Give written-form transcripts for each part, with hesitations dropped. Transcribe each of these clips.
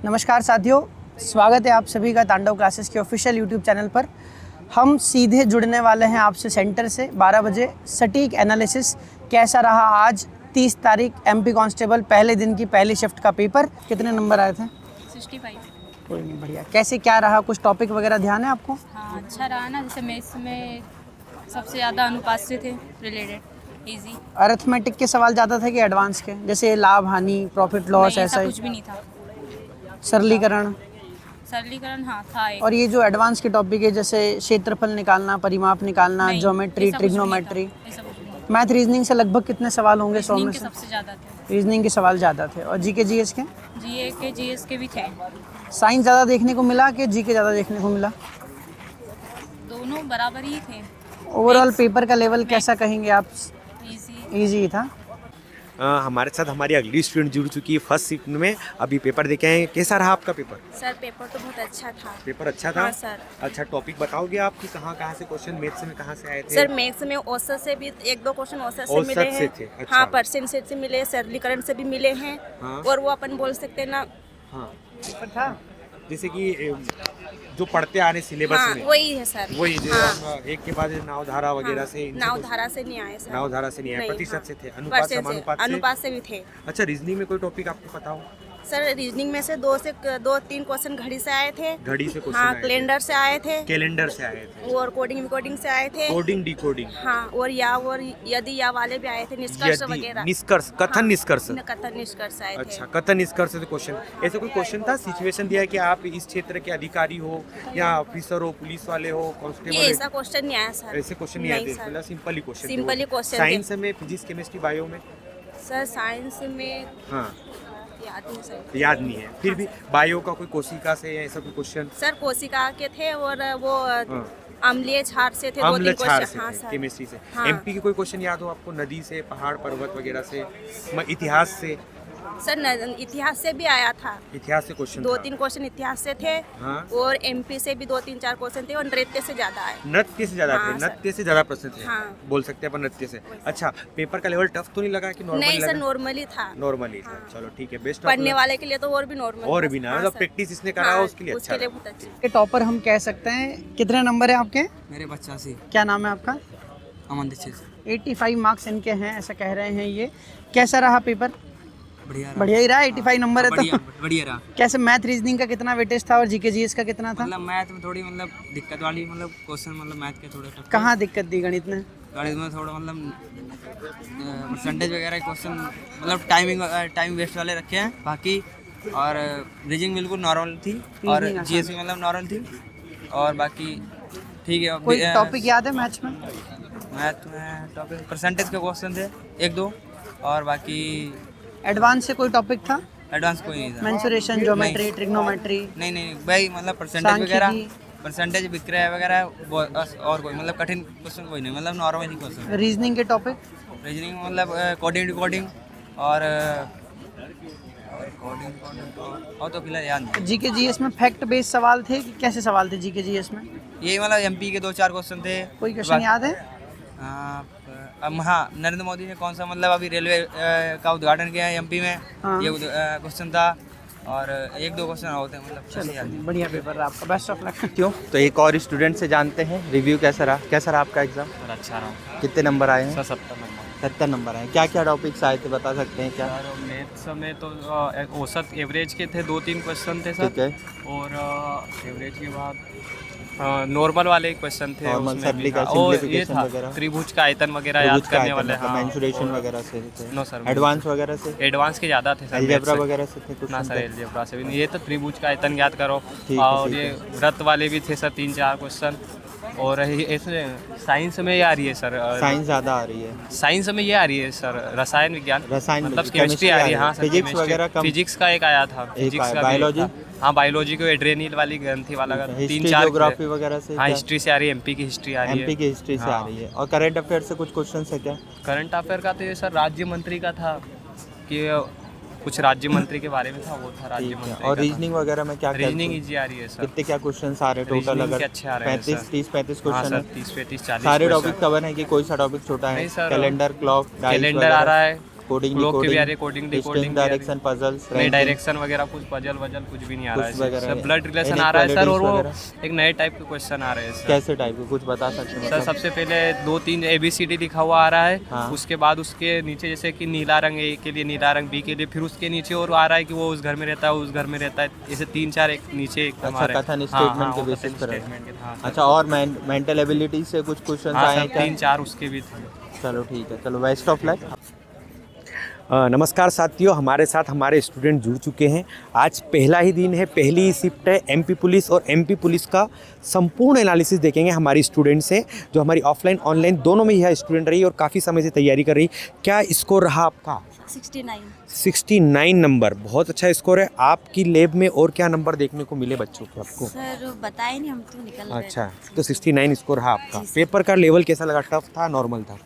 नमस्कार साथियों, स्वागत है आप सभी का तांडव क्लासेस के ऑफिशियल यूट्यूब चैनल पर। हम सीधे जुड़ने वाले हैं आपसे सेंटर से 12 बजे। सटीक एनालिसिस कैसा रहा आज 30 तारीख एमपी कांस्टेबल पहले दिन की पहली शिफ्ट का पेपर। कितने नंबर आए थे? 65। कोई नहीं, बढ़िया। कैसे क्या रहा, कुछ टॉपिक वगैरह ध्यान है आपको? हाँ, अच्छा रहा ना। जैसे मैथ्स में सबसे ज़्यादा अनुपात से थे रिलेटेड, इजी। अरिथमेटिक के सवाल ज़्यादा थे कि एडवांस के, जैसे लाभ हानि, प्रॉफिट लॉस, ऐसा कुछ भी नहीं था। सरलीकरण हाँ था एक। और ये जो एडवांस के टॉपिक है जैसे क्षेत्रफल निकालना, परिमाप निकालना, ज्योमेट्री, ट्रिग्नोमेट्री, मैथ, रीजनिंग से लगभग कितने सवाल होंगे 100 में से? सबसे ज़्यादा थे रीजनिंग के सवाल ज़्यादा थे। और जीके जीएस के? जीएस के भी थे। साइंस ज़्यादा देखने को मिला कि जीके ज़्यादा देखने को मिला? दोनों बराबर ही थे। ओवरऑल पेपर का लेवल कैसा कहेंगे आप? इजी था। हमारे साथ हमारी अगली स्टूडेंट जुड़ चुकी है फर्स्ट शिफ्ट में। अभी पेपर देखे हैं, कैसा रहा आपका पेपर? सर पेपर तो बहुत अच्छा था। पेपर अच्छा था? हाँ सर। अच्छा, टॉपिक बताओगे आप कि कहाँ से क्वेश्चन मैथ्स में कहाँ से आए थे? सर मैथ्स में औसत से भी एक दो क्वेश्चन औसत से मिले हैं। अच्छा। हाँ, परसेंटेज से मिले, सरलीकरण से भी मिले हैं। हाँ। और वो अपन बोल सकते हैं ना। हाँ, पेपर था जैसे कि जो पढ़ते आ रहे सिलेबस हाँ, में वही है सर। वही जो हाँ। एक के बाद नाव धारा वगैरह से इनसे नाव धारा से नहीं आए सर। नाव धारा से नहीं आए, नहीं, प्रतिशत हाँ। से थे, अनुपात समानुपात से? अनुपात से भी थे। अच्छा, रीजनिंग में कोई टॉपिक आपको पता हो? सर रीजनिंग में से दो तीन क्वेश्चन घड़ी से आए थे। घड़ी से क्वेश्चन हाँ, आए थे। कैलेंडर से आए थे। कैलेंडर से आए थे। और कोडिंग से आए थे। Coding decoding. हाँ, और यदि या वाले भी आए थे, निष्कर्ष वगैरह। निष्कर्ष, कथन हाँ, निष्कर्ष। कथन निष्कर्ष आए थे। अच्छा, कथन निष्कर्ष से क्वेश्चन। ऐसा कोई क्वेश्चन था, सिचुएशन दिया है कि आप इस क्षेत्र के अधिकारी हो या ऑफिसर हो, पुलिस वाले हो, कांस्टेबल ये हो? ऐसा क्वेश्चन नहीं आया सर। ऐसे क्वेश्चन नहीं आते, मतलब सिंपल ही क्वेश्चन। सिंपल ही क्वेश्चन थे। साइंस में फिजिक्स, केमिस्ट्री, बायो में? सर साइंस में हाँ, याद नहीं सर। याद नहीं है। फिर भी बायो का कोई कोशिका से या ऐसा कोई क्वेश्चन? सर कोशिका के थे और वो हाँ। अम्लीय क्षार से थे। अम्ल दो तीन क्षार क्वेश्चन। से हाँ थे, सर। केमिस्ट्री से। हाँ। एमपी के कोई क्वेश्चन याद हो आपको? नदी से, पहाड़ पर्वत वगैरह से, इतिहास से? सर इतिहास से भी आया था। इतिहास से क्वेश्चन दो तीन क्वेश्चन इतिहास से थे। हाँ। और एमपी से भी 2-3-4 क्वेश्चन थे। और नृत्य से ज्यादा आए। नृत्य से ज्यादा हाँ, थे? सर। नृत्य से ज्यादा प्रश्न थे? हाँ। बोल सकते हैं अपन नृत्य से। अच्छा, पेपर का लेवल टफ तो नहीं लगा कि नॉर्मल? नहीं सर, नॉर्मली था। नॉर्मली था। हाँ। चलो ठीक है, बेस्ट। पढ़ने वाले के लिए तो और भी नॉर्मल। और भी ना, मतलब प्रैक्टिस इसने करा हो उसके लिए अच्छा उसके लिए रहा। बहुत अच्छा। के टॉपर हम कह सकते हैं। कितने नंबर है आपके? मेरे 85। क्या नाम है आपका? अमन दीक्षित। 85 मार्क्स इनके हैं, ऐसा कह रहे हैं ये। कैसा रहा पेपर? बढ़िया ही रहा। 85 नंबर है तो बढ़िया रहा। कैसे मैथ रीजनिंग का कितना वेटेज था और जीके जीएस का कितना था? मतलब मैथ में थोड़ी दिक्कत वाली क्वेश्चन, मैथ के थोड़े tough थे। कहाँ दिक्कत दी गणित में? गणित में थोड़ा परसेंटेज वगैरह क्वेश्चन टाइम वेस्ट वाले रखे हैं बाकी। और रीजनिंग बिल्कुल नॉर्मल थी और Reasoning जीएस भी नॉर्मल थी। और बाकी ठीक है। कोई टॉपिक याद है मैथ्स में? मैथ में टॉपिक परसेंटेज के क्वेश्चन थे 1-2। और बाकी एडवांस से कोई टॉपिक था? एडवांस कोई नहीं था। Mensuration, geometry, trigonometry? नहीं भाई, परसेंटेज वगैरह, परसेंटेज विक्रय वगैरह और कोई कठिन क्वेश्चन कोई नहीं, नॉर्मल ही क्वेश्चन। रीजनिंग के टॉपिक? रीजनिंग कोडिंग डिकोडिंग और तो फिलहाल याद नहीं। जीके जीएस में फैक्ट बेस्ड सवाल थे कि कैसे सवाल थे जीके जीएस में? ये एमपी के 2-4 क्वेश्चन थे। कोई क्वेश्चन याद है? हाँ, नरेंद्र मोदी ने कौन सा अभी रेलवे का उद्घाटन किया है एमपी में। हाँ। ये क्वेश्चन था। और 1-2 क्वेश्चन होते हैं चलो, बढ़िया पेपर रहा आपका, बेस्ट ऑफ लक। क्यों? तो एक और स्टूडेंट से जानते हैं रिव्यू कैसा रहा आपका एग्जाम? अच्छा रहा। कितने नंबर आए हैं? 70 नंबर। 70 नंबर आए। क्या क्या टॉपिक्स आए थे, बता सकते हैं क्या? सर मैथ्स में तो औसत एवरेज के थे 2-3 क्वेश्चन थे सर। ठीक है। और एवरेज के बाद नॉर्मल वाले क्वेश्चन थे नॉर्मल, उसमें भी। सरलीकरण, और ये सिंप्लीफिकेशन था वगैरह? त्रिभुज का आयतन वगैरह याद करने वाले। हाँ, मेंसुरेशन वगैरह से थे? नो सर, एडवांस वगैरह से? एडवांस के ज़्यादा थे सर। अलजेब्रा maths से। वगैरह से थे कुछ? ना सर, अलजेब्रा से भी नहीं। ये तो त्रिभुज का आयतन याद करो। ठीक है, और ठीक ये है। व्रत वाले भी थे सर 3-4 क्वेश्चन। और ऐसे साइंस में ये आ रही है सर। साइंस ज़्यादा आ रही है। साइंस में ये आ रही है सर, रसायन विज्ञान, मतलब chemistry केमिस्ट्री आ रही है। हाँ सर, फिजिक्स chemistry। वगैरह कम? फिजिक्स का एक आया था। फिजिक्स का बायोलॉजी? हाँ, बायोलॉजी को एड्रेनिल वाली ग्रंथि वाला हिस्ट्री, 3-4 ज्योग्राफी वगैरह से? हाँ, हिस्ट्री से आ रही है, एमपी की हिस्ट्री आ रही है। एमपी की हिस्ट्री से आ रही है। और करंट अफेयर से कुछ क्वेश्चन है क्या? करंट अफेयर का तो ये सर राज्य मंत्री का था कि कुछ राज्य मंत्री के बारे में था, वो था राज्य मंत्री। और रीजनिंग वगैरह में क्या? रीजनिंग इजी आ रही है सर। कितने क्या क्वेश्चंस आ रहे हैं टोटल? अगर 30-35 क्वेश्चन क्वेश्चन, 30-35-40 सारे टॉपिक कवर है कि कोई सा टॉपिक छोटा है? नहीं सर, कैलेंडर, क्लॉक, कैलेंडर आ रहा है, कोडिंग फ्लो की भी आ रही है, कोडिंग डिकोडिंग डायरेक्शन पजल्स नई डायरेक्शन वगैरह कुछ पजल वजल कुछ भी नहीं आ रहा है कुछ वगैरह सर। नहीं। ब्लड रिलेशन आ रहा है सर, और वो Inequalities एक नए टाइप के क्वेश्चन आ रहे हैं सर। कैसे टाइप के कुछ बता सकते हैं सर सबसे पहले 2-3 ABCD लिखा हुआ आ रहा है, हाँ। उसके बाद उसके नीचे जैसे कि नीला रंग A के लिए, नीला रंग B के लिए, फिर उसके नीचे और आ रहा है कि वो उस घर में रहता है, उस घर में रहता है, ऐसे 3-4 एक नीचे एकदम आ अच्छा रहा है। कथन हाँ, स्टेटमेंट हाँ, के वो बेसिस कथन पर statement के, हाँ, अच्छा और मेंटल एबिलिटी से कुछ क्वेश्चन हाँ आए सर हैं क्या 3-4 उसके भी थे। चलो ठीक है, चलो बेस्ट ऑफ लक। नमस्कार साथियों, हमारे साथ हमारे स्टूडेंट जुड़ चुके हैं। आज पहला ही दिन है, पहली ही शिफ्ट है MP पुलिस, और MP पुलिस का संपूर्ण एनालिसिस देखेंगे हमारी स्टूडेंट से, जो हमारी ऑफलाइन ऑनलाइन दोनों में यह स्टूडेंट रही और काफ़ी समय से तैयारी कर रही। क्या स्कोर रहा आपका? 69 नंबर, बहुत अच्छा स्कोर है। आपकी लैब में और क्या नंबर देखने को मिले बच्चों को आपको? सर बताए नहीं, हम तो निकल गए। अच्छा, तो 69 स्कोर रहा आपका। पेपर का लेवल कैसा लगा? टफ था, नॉर्मल था?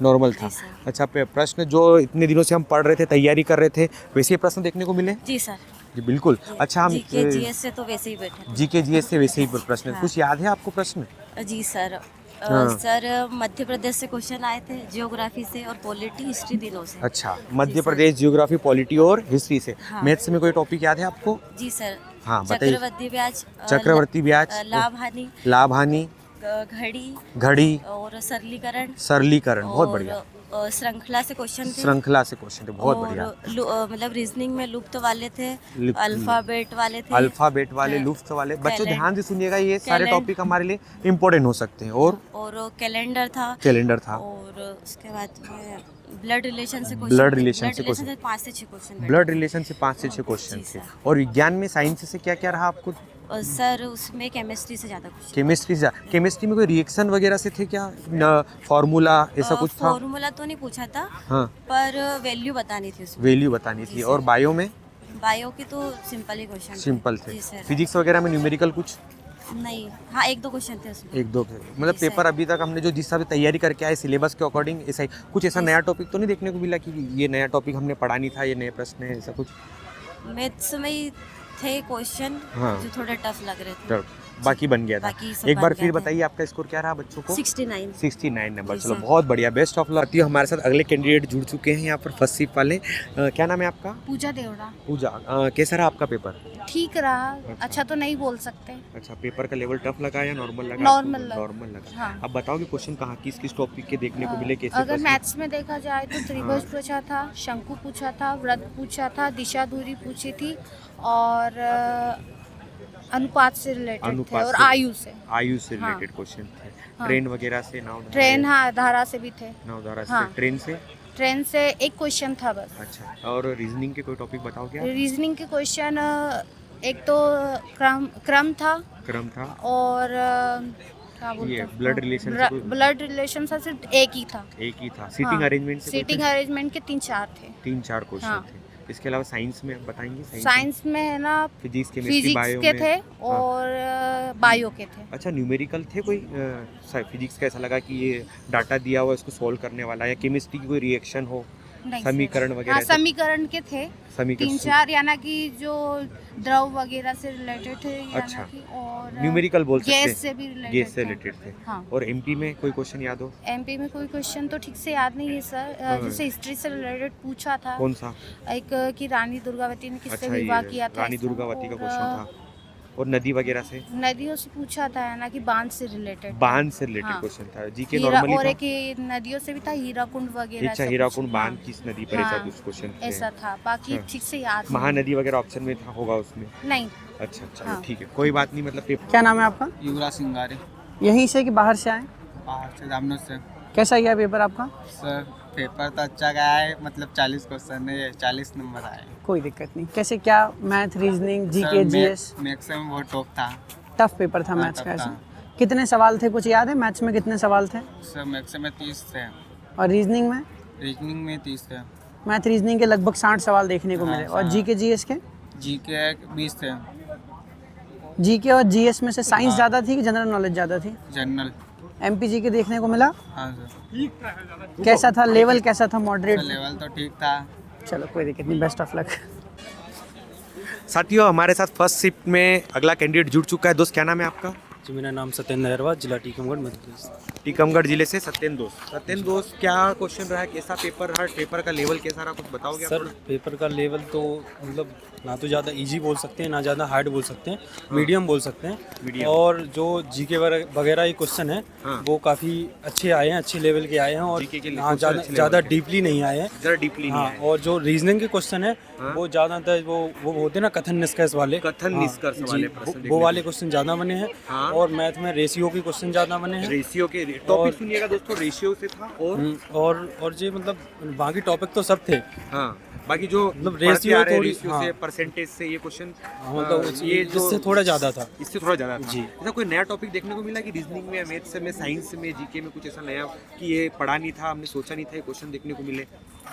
नॉर्मल था। जी सर। अच्छा, प्रश्न जो इतने दिनों से हम पढ़ रहे थे, तैयारी कर रहे थे, वैसे ही प्रश्न देखने को मिले? जी सर। जी बिल्कुल। अच्छा, हम जीके जीएस से तो वैसे ही बैठे जीके जीएस से वैसे ही प्रश्न, हाँ। कुछ याद है आपको प्रश्न? जी सर। हाँ। सर मध्य प्रदेश से क्वेश्चन आए थे, जियोग्राफी से और पॉलिटी हिस्ट्री दिनों से। अच्छा, मध्य प्रदेश, जियोग्राफी, पॉलिटी और हिस्ट्री से। हाँ। मैथ्स में कोई टॉपिक याद है आपको? जी सर। हाँ बताइए। चक्रवर्ती ब्याज, चक्रवर्ती ब्याज, लाभ हानि, लाभ हानि, घड़ी घड़ी और सरलीकरण। सरलीकरण, बहुत और, बढ़िया। श्रृंखला से क्वेश्चन थे। श्रृंखला से क्वेश्चन थे, बहुत और बढ़िया। मतलब रीजनिंग में लुप्त वाले थे, लुप्त- अल्फाबेट वाले थे, अल्फाबेट वाले, हाँ। लुफ्त वाले। बच्चों कैलेंड- ध्यान से सुनिएगा, ये सारे कैलेंड- टॉपिक हमारे लिए इम्पोर्टेंट हो सकते हैं। और कैलेंडर था। कैलेंडर था। और उसके बाद ब्लड रिलेशन से Blood relation से question। 5 से 6 क्वेश्चन। ब्लड रिलेशन से 5 से 6 क्वेश्चन जी थे। सर। और विज्ञान में, साइंस से क्या क्या रहा आपको? सर उसमें केमिस्ट्री से ज़्यादा कुछ। केमिस्ट्री में कोई रिएक्शन वगैरह से थे क्या? फॉर्मूला ऐसा कुछ था? फॉर्मूला तो नहीं पूछा था, हाँ, पर वैल्यू बतानी थी उसमें। वैल्यू बतानी थी। जी और सर। बायो में? बायो की तो सिंपल ही क्वेश्चन सिंपल थे। जी सर। फिजिक्स वगैरह में न्यूमेरिकल कुछ? नहीं, हाँ 1-2 क्वेश्चन थे उसमें। 1-2 मतलब जी सर। पेपर अभी तक हमने जो जिस हिसाब से तैयारी करके आए सिलेबस के अकॉर्डिंग, ऐसा ही कुछ ऐसा नया टॉपिक तो नहीं देखने को मिला कि ये नया टॉपिक हमने पढ़ा नहीं था, ये नए प्रश्न है, ऐसा कुछ? मैथ्स में ही थे क्वेश्चन हाँ। जो थोड़े टफ लग रहे थे। तो बाकी बन गया था। बाकी सब एक बन बार गया फिर था। बताइए आपका स्कोर क्या रहा बच्चों को? 69 नंबर। जी चलो सर। बहुत बढ़िया, बेस्ट ऑफ लक। हमारे साथ अगले कैंडिडेट जुड़ चुके हैं यहाँ पर फर्स्ट शिफ्ट वाले। क्या नाम है आपका? पूजा देवड़ा। पूजा, कैसा रहा आपका पेपर? ठीक रहा, अच्छा तो नहीं बोल सकते। अच्छा, पेपर का लेवल टफ लगा या नॉर्मल लगा? नॉर्मल लगा। नॉर्मल लगा। हाँ। अब बताओ कि क्वेश्चन कहाँ किस किस टॉपिक के देखने को मिले, कैसे अगर question? मैथ्स में देखा जाए तो त्रिभुज पूछा था, शंकु पूछा था, वृत्त पूछा था, दिशा दूरी पूछी थी, और अनुपात से रिलेटेड थे, और आयु से हाँ। रिलेटेड क्वेश्चन थे। हाँ। ट्रेन वगैरह से, नाव ट्रेन, हाँ धारा से भी थे। नावधारा से, हाँ। ट्रेन से? ट्रेन से एक क्वेश्चन था बस। अच्छा, और रीजनिंग के कोई टॉपिक बताओ क्या? रीजनिंग के क्वेश्चन एक तो क्रम था, क्रम था, और क्या बोलते ये हैं? ब्लड रिलेशन से कोई- ब्लड रिलेशन से सिर्फ एक ही था। एक ही था। सीटिंग हाँ। अरेंजमेंट से सीटिंग अरेंजमेंट के 3-4 थे। 3-4 क्वेश्चन हाँ। थे। इसके अलावा साइंस में आप बताएंगे? साइंस में है ना, फिजिक्स, केमिस्ट्री, फिजिक्स बायो के में? थे हाँ। और बायो के थे। अच्छा, न्यूमेरिकल थे कोई? फिजिक्स का ऐसा लगा कि ये डाटा दिया हुआ है, इसको सॉल्व करने वाला है, या केमिस्ट्री की कोई रिएक्शन हो, नहीं, समीकरण हाँ, वगैरह? समीकरण के थे समीकरण 3-4, यानी कि जो द्रव वगैरह से रिलेटेड थे, अच्छा। यानी कि, और न्यूमेरिकल बोल सकते हैं? गैस से भी रिलेटेड गैस से रिलेटेड थे। हाँ। और एमपी में कोई क्वेश्चन याद हो? एमपी में कोई क्वेश्चन तो ठीक से याद नहीं है सर। जैसे हिस्ट्री से रिलेटेड पूछा था, कौन सा? एक कि रानी दुर्गावती ने किससे अच्छा, विवाह ये किया था, रानी ऐसा। दुर्गावती का और, क्वेश्चन था। और नदी वगैरह से? नदियों से पूछा था, है ना कि बांध से रिलेटेड। बांध से रिलेटेड हाँ। क्वेश्चन था। जीके हीरा, नॉर्मली और था? एक ये नदियों से भी था, हीराकुंड वगैरह। अच्छा, ऐसा हीराकुंड कुछ। बांध हाँ। किस नदी पर, ऐसा हाँ, कुछ क्वेश्चन थे। ऐसा था, बाकी हाँ। ठीक से याद नहीं। महानदी वगैरह ऑप्शन में था, होगा उसमें? नहीं। अच्छा, चलो हाँ। ठीक है, कोई बात नहीं। मतलब पेपर क्या नाम है आपका? युवराज सिंगारे, यहीं से कि बाहर से आए? बाहर से, जामनोर से। कैसा गया पेपर आपका? सर पेपर तो अच्छा गया है, मतलब 40 क्वेश्चन है, 40 नंबर आए। कोई दिक्कत नहीं। कैसे क्या math, reasoning, GK, GS? Maths में बहुत टॉप था। टफ पेपर था हाँ, मैथ्स टफ का ऐसा? था। कितने सवाल थे, कुछ याद है? मैथ्स में कितने सवाल थे? सर मैथ्स में 30 थे, और रीजनिंग में? रीजनिंग में 30 थे, मैथ रीजनिंग के लगभग 60 सवाल देखने को हाँ, मिले। और हाँ। जीके जीएस के? जीके 20 थे, जीके और जीएस में से साइंस हाँ। ज़्यादा थी कि जनरल नॉलेज ज़्यादा थी? जनरल। एमपी जी के देखने को मिला? हाँ सर। कैसा था लेवल, कैसा था? मॉडरेट? सर लेवल तो ठीक था। चलो कोई दिक्कत नहीं, बेस्ट ऑफ लक। साथियों, हमारे साथ फर्स्ट शिफ्ट में अगला कैंडिडेट जुड़ चुका है। दोस्त, क्या नाम है आपका? जी मेरा नाम सत्येंद्र अहरवाल, जिला टीकमगढ़, मध्य प्रदेश। टीकमगढ़ जिले से सत्येंद्र दोस्त क्या क्वेश्चन रहा, कैसा पेपर रहा, पेपर का लेवल कैसा रहा, कुछ बताओगे आप सर थोड़ा? पेपर का लेवल तो मतलब ना तो ज़्यादा इजी बोल सकते हैं ना ज़्यादा हार्ड बोल सकते हैं, मीडियम बोल सकते हैं। मीडियम। और जो जीके वगैरह ये क्वेश्चन है हाँ। वो काफ़ी अच्छे आए हैं, अच्छे लेवल के आए हैं और GK के हाँ question अच्छे level ज़्यादा के। डीपली नहीं आए हैं। जरा डीपली नहीं हाँ, आए। और जो रीजनिंग के क्वेश्चन है हाँ। वो ज़्यादातर वो होते हैं ना कथन निष्कर्ष वाले, कथन हाँ, निष्कर्ष जी, वाले प्रश्न देखने वो वाले को। क्वेश्चन ज़्यादा बने हैं। हाँ। और मैथ में रेशियो के क्वेश्चन ज़्यादा बने हैं। रेशियो के टॉपिक सुनिएगा दोस्तों, रेशियो से था और ये मतलब बाकी टॉपिक तो सब थे। हाँ बाकी जो मतलब रेशियो थोड़ी- से हाँ। परसेंटेज से ये क्वेश्चन मतलब ये जो इससे थोड़ा ज़्यादा था। इससे थोड़ा ज़्यादा था। जी। ऐसा कोई नया टॉपिक देखने को मिला कि रीजनिंग में, मैथ्स में, साइंस में, जीके में कुछ ऐसा नया कि ये पढ़ा नहीं था, हमने सोचा नहीं था ये क्वेश्चन देखने को मिले?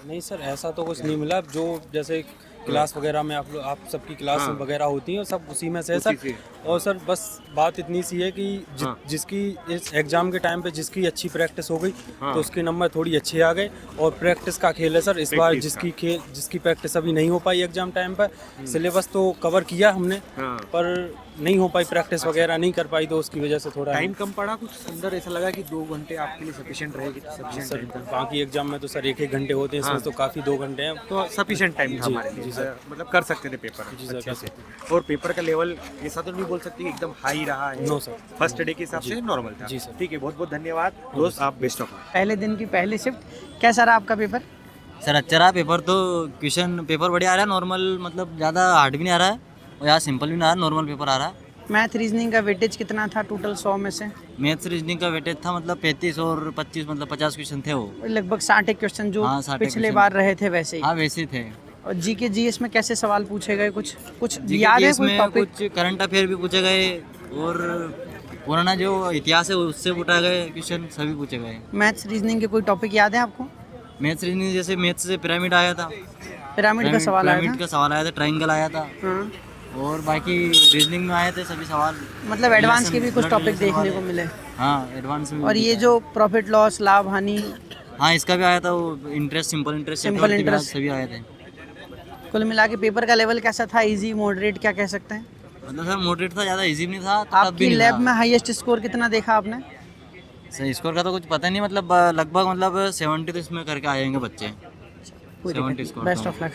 नहीं सर ऐसा तो कुछ नहीं मिला। जो जैसे क्लास वगैरह में आप सबकी क्लास हाँ। वगैरह होती हैं सब उसी में से है उसी सर। से। और सर बस बात इतनी सी है कि हाँ। जिसकी इस एग्ज़ाम के टाइम पे जिसकी अच्छी प्रैक्टिस हो गई हाँ। तो उसके नंबर थोड़ी अच्छे आ गए। और प्रैक्टिस का खेल है सर, इस बार प्रैक्टिस जिसकी प्रैक्टिस अभी नहीं हो पाई एग्ज़ाम टाइम पर, सिलेबस तो कवर किया हमने हाँ। पर नहीं हो पाई प्रैक्टिस वगैरह नहीं कर पाई तो उसकी वजह से थोड़ा टाइम कम पड़ा, कुछ अंदर ऐसा लगा कि 2 घंटे आपके लिए सफिशिएंट रहेगी? सफिशिएंट सर टाइम था। बाकी एग्जाम में तो सर 1-1 घंटे होते हैं, इसमें हाँ। तो काफ़ी 2 घंटे हैं। तो सफिशिएंट टाइम था जी, हमारे लिए, जी सर। मतलब कर सकते थे पेपर जी सर, अच्छे कर से। सकते और पेपर का लेवल ऐसा तो नहीं बोल सकते कि एकदम हाई रहा है? No sir. फर्स्ट डे के हिसाब से नॉर्मल था? जी सर। ठीक है, बहुत बहुत धन्यवाद दोस्त, आप बेस्ट ऑफ लक। पहले दिन की पहली शिफ्ट कैसा रहा आपका पेपर? सर अच्छा रहा पेपर तो, क्वेश्चन पेपर बढ़िया आ रहा है, नॉर्मल मतलब ज़्यादा हार्ड भी नहीं आ रहा है और यहाँ सिंपल भी नहीं आ रहा है, नॉर्मल पेपर आ रहा है। मैथ रीजनिंग का वेटेज कितना था टोटल 100 में से? मैथ्स रीजनिंग का वेटेज था मतलब 35 और 25 मतलब 50 क्वेश्चन थे वो। लगभग 60 क्वेश्चन जो हाँ, 60 पिछले question। बार रहे थे वैसे ही। हाँ वैसे थे। और जीके जीएस में कैसे सवाल पूछे गए, कुछ GK याद है GS कोई में टॉपिक? कुछ करंट अफेयर भी पूछे गए और पुराना जो इतिहास है उससे पूछा गए क्वेश्चन, सभी पूछे गए। मैथ्स रीजनिंग के कोई टॉपिक याद है आपको? मैथ्स रीजनिंग जैसे मैथ्स से पिरामिड आया था, पिरामिड का सवाल आया पिरामिड था। का सवाल आया था, ट्रायंगल आया था हाँ। और बाकी रीजनिंग में आए थे सभी सवाल। मतलब एडवांस के भी कुछ blood टॉपिक relation देखने वाले। को मिले। हाँ एडवांस में और भी ये पूछा जो प्रॉफिट लॉस, लाभ हानि, हाँ इसका भी आया था, वो interest, simple interest, Simple interest। सभी आए थे। कुल मिला के पेपर का लेवल कैसा था? इजी, मॉडरेट, क्या कह सकते हैं? मतलब सर मॉडरेट था, ज़्यादा इजी भी नहीं था, टफ भी आपकी नहीं लैब था। में हाईएस्ट स्कोर कितना देखा आपने? सर स्कोर का तो कुछ पता नहीं, मतलब लगभग मतलब 70 तो इसमें करके आएंगे बच्चे। 70 स्कोर बेस्ट तो। Of luck.